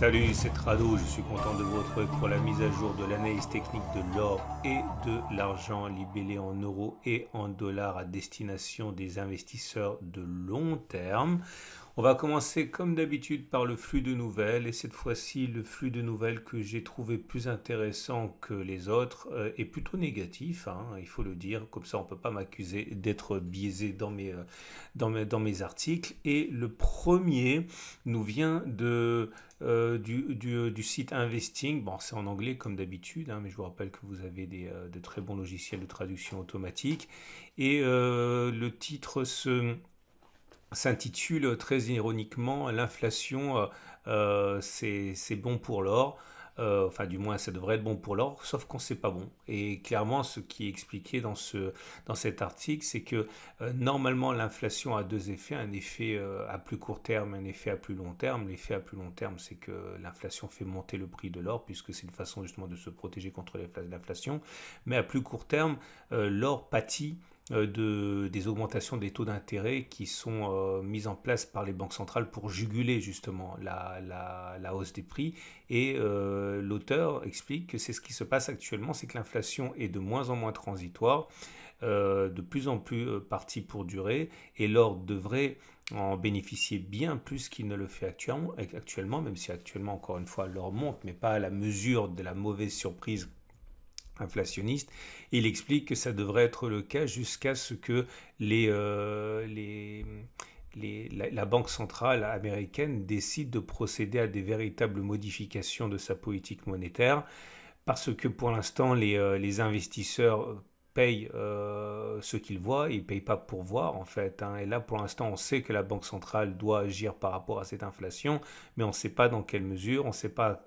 Salut, c'est Trado, je suis content de vous retrouver pour la mise à jour de l'analyse technique de l'or et de l'argent libellé en euros et en dollars à destination des investisseurs de long terme. On va commencer comme d'habitude par le flux de nouvelles et cette fois-ci le flux de nouvelles que j'ai trouvé plus intéressant que les autres est plutôt négatif, hein, il faut le dire, comme ça on ne peut pas m'accuser d'être biaisé dans mes articles. Et le premier nous vient du site Investing. Bon, c'est en anglais comme d'habitude, hein, mais je vous rappelle que vous avez de très bons logiciels de traduction automatique. Et le titre s'intitule très ironiquement l'inflation, c'est bon pour l'or. Enfin, du moins, ça devrait être bon pour l'or, sauf quand c'est pas bon. Et clairement, ce qui est expliqué dans cet article, c'est que normalement, l'inflation a deux effets, un effet à plus court terme, un effet à plus long terme. L'effet à plus long terme, c'est que l'inflation fait monter le prix de l'or, puisque c'est une façon justement de se protéger contre l'inflation. Mais à plus court terme, l'or pâtit des augmentations des taux d'intérêt qui sont mises en place par les banques centrales pour juguler justement la hausse des prix. Et l'auteur explique que c'est ce qui se passe actuellement, c'est que l'inflation est de moins en moins transitoire, de plus en plus partie pour durer, et l'or devrait en bénéficier bien plus qu'il ne le fait actuellement, même si actuellement, encore une fois, l'or monte, mais pas à la mesure de la mauvaise surprise inflationniste. Et il explique que ça devrait être le cas jusqu'à ce que la Banque centrale américaine décide de procéder à des véritables modifications de sa politique monétaire, parce que pour l'instant, les investisseurs payent ce qu'ils voient, ils ne payent pas pour voir en fait, hein. Et là, pour l'instant, on sait que la Banque centrale doit agir par rapport à cette inflation, mais on ne sait pas dans quelle mesure, on ne sait pas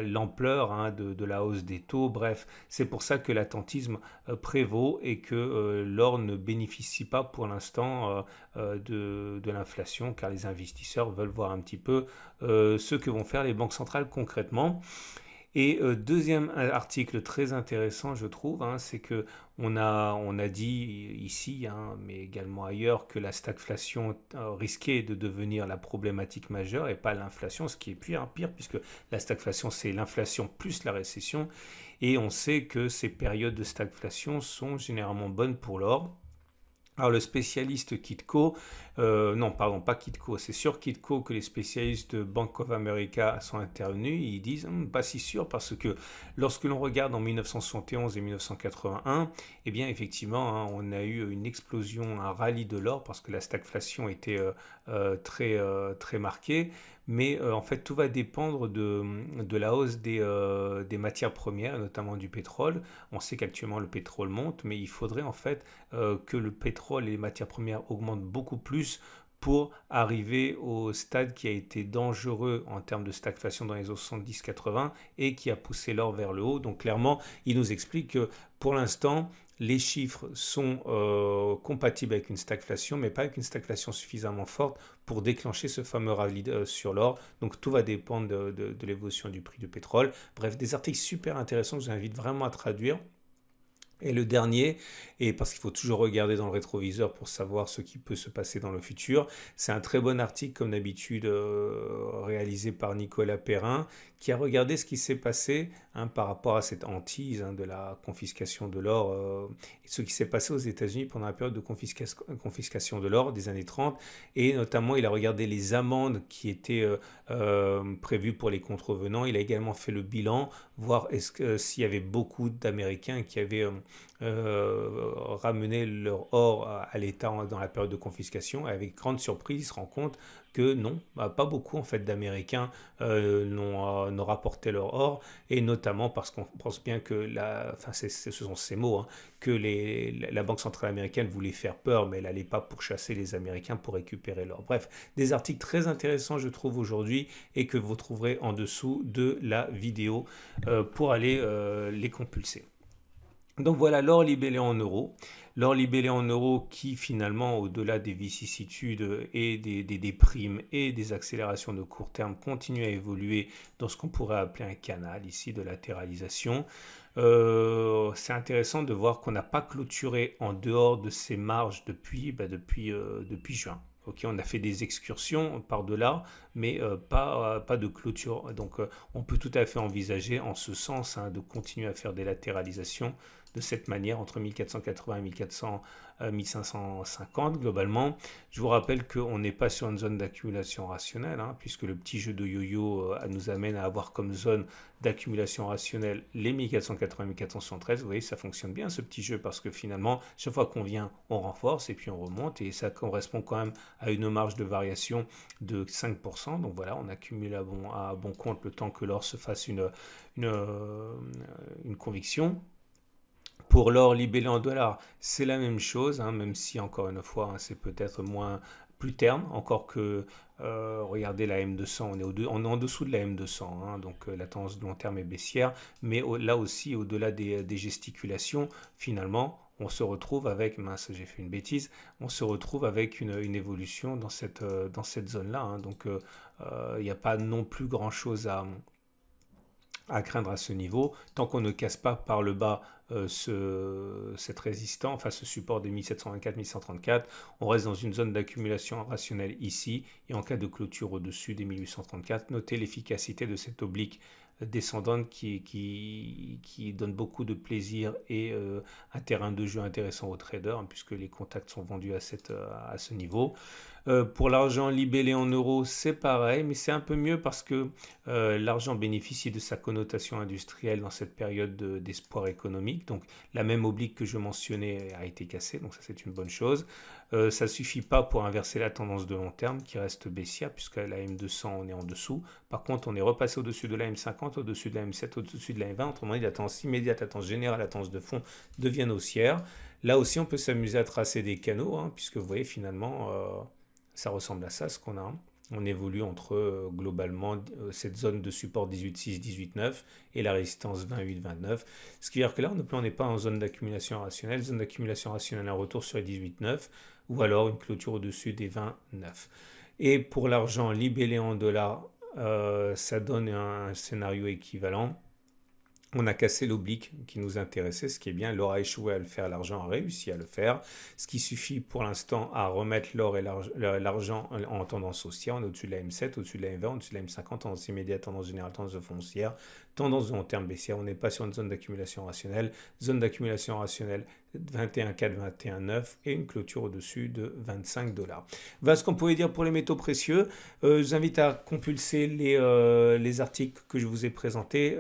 l'ampleur, hein, de la hausse des taux. Bref, c'est pour ça que l'attentisme prévaut et que l'or ne bénéficie pas pour l'instant de l'inflation, car les investisseurs veulent voir un petit peu ce que vont faire les banques centrales concrètement. Et deuxième article très intéressant, je trouve, hein, c'est que on a dit ici, hein, mais également ailleurs, que la stagflation risquait de devenir la problématique majeure et pas l'inflation, ce qui est pire, puisque la stagflation, c'est l'inflation plus la récession. Et on sait que ces périodes de stagflation sont généralement bonnes pour l'or. Alors le spécialiste Kitco, non pardon pas Kitco, c'est sur Kitco que les spécialistes de Bank of America sont intervenus. Ils disent pas si sûr, parce que lorsque l'on regarde en 1971 et 1981, eh bien effectivement, hein, on a eu une explosion, un rallye de l'or parce que la stagflation était très marquée. Mais en fait, tout va dépendre de la hausse des matières premières, notamment du pétrole. On sait qu'actuellement le pétrole monte, mais il faudrait en fait que le pétrole et les matières premières augmentent beaucoup plus pour arriver au stade qui a été dangereux en termes de stagflation dans les années 70-80 et qui a poussé l'or vers le haut. Donc clairement, il nous explique que pour l'instant, les chiffres sont compatibles avec une stagflation, mais pas avec une stagflation suffisamment forte pour déclencher ce fameux rallye sur l'or. Donc tout va dépendre de l'évolution du prix du pétrole. Bref, des articles super intéressants que je vous invite vraiment à traduire. Et le dernier, et parce qu'il faut toujours regarder dans le rétroviseur pour savoir ce qui peut se passer dans le futur, c'est un très bon article comme d'habitude réalisé par Nicolas Perrin, qui a regardé ce qui s'est passé, hein, par rapport à cette hantise, hein, de la confiscation de l'or, et ce qui s'est passé aux États-Unis pendant la période de confiscation de l'or des années 30, et notamment il a regardé les amendes qui étaient prévues pour les contrevenants. Il a également fait le bilan, voir s'il y avait beaucoup d'Américains qui avaient ramener leur or à l'État dans la période de confiscation. Avec grande surprise, ils se rendent compte que non, pas beaucoup en fait d'Américains n'ont rapporté leur or, et notamment parce qu'on pense bien que ce sont ces mots, hein, que la Banque centrale américaine voulait faire peur, mais elle n'allait pas pourchasser les Américains pour récupérer l'or. Bref, des articles très intéressants je trouve aujourd'hui, et que vous trouverez en dessous de la vidéo pour aller les compulser. Donc voilà l'or libellé en euros. L'or libellé en euros qui finalement, au-delà des vicissitudes et des primes et des accélérations de court terme, continue à évoluer dans ce qu'on pourrait appeler un canal ici de latéralisation. C'est intéressant de voir qu'on n'a pas clôturé en dehors de ces marges depuis juin. Ok, on a fait des excursions par-delà, mais pas de clôture. Donc on peut tout à fait envisager en ce sens, hein, de continuer à faire des latéralisations de cette manière entre 1480 et 1550 globalement. Je vous rappelle qu'on n'est pas sur une zone d'accumulation rationnelle, hein, puisque le petit jeu de yo-yo nous amène à avoir comme zone d'accumulation rationnelle les 1480 1473. Vous voyez, ça fonctionne bien ce petit jeu parce que finalement, chaque fois qu'on vient, on renforce et puis on remonte et ça correspond quand même à une marge de variation de 5%. Donc voilà, on accumule à bon compte le temps que l'or se fasse une conviction. Pour l'or libellé en dollars, c'est la même chose, hein, même si encore une fois, hein, c'est peut-être moins plus terme, encore que regardez la M200, on est en dessous de la M200, hein, donc la tendance de long terme est baissière, mais là aussi, au-delà des gesticulations, finalement, on se retrouve avec, mince, j'ai fait une bêtise, on se retrouve avec une évolution dans cette zone-là, hein, donc il n'y a pas non plus grand-chose à craindre à ce niveau, tant qu'on ne casse pas par le bas cette résistance, enfin ce support des 1724-1134, on reste dans une zone d'accumulation rationnelle ici, et en cas de clôture au-dessus des 1834, notez l'efficacité de cette oblique descendante qui donne beaucoup de plaisir et un terrain de jeu intéressant aux traders, hein, puisque les contacts sont vendus à ce niveau. Pour l'argent libellé en euros, c'est pareil, mais c'est un peu mieux parce que l'argent bénéficie de sa connotation industrielle dans cette période d'espoir économique. Donc la même oblique que je mentionnais a été cassée, donc ça c'est une bonne chose. Ça ne suffit pas pour inverser la tendance de long terme qui reste baissière, puisque la M200 on est en dessous. Par contre, on est repassé au-dessus de la M50, au-dessus de la M7, au-dessus de la M20. Autrement dit, la tendance immédiate, la tendance générale, la tendance de fond deviennent haussières. Là aussi, on peut s'amuser à tracer des canaux, hein, puisque vous voyez finalement ça ressemble à ça ce qu'on a. On évolue entre globalement cette zone de support 18,6, 18,9 et la résistance 28, 29. Ce qui veut dire que là, on n'est pas en zone d'accumulation rationnelle. Zone d'accumulation rationnelle, un retour sur les 18,9 ou alors une clôture au-dessus des 29. Et pour l'argent libellé en dollars, ça donne un scénario équivalent. On a cassé l'oblique qui nous intéressait, ce qui est bien. L'or a échoué à le faire, l'argent a réussi à le faire. Ce qui suffit pour l'instant à remettre l'or et l'argent en tendance haussière. On est au-dessus de la M7, au-dessus de la M20, au-dessus de la M50, tendance immédiate, tendance générale, tendance foncière, tendance de long terme baissière. On n'est pas sur une zone d'accumulation rationnelle. Zone d'accumulation rationnelle 21,4, 21,9 et une clôture au-dessus de 25 $. Voilà ce qu'on pouvait dire pour les métaux précieux. Je vous invite à compulser les articles que je vous ai présentés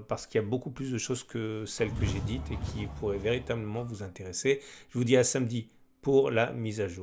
parce qu'il y a beaucoup plus de choses que celles que j'ai dites et qui pourraient véritablement vous intéresser. Je vous dis à samedi pour la mise à jour.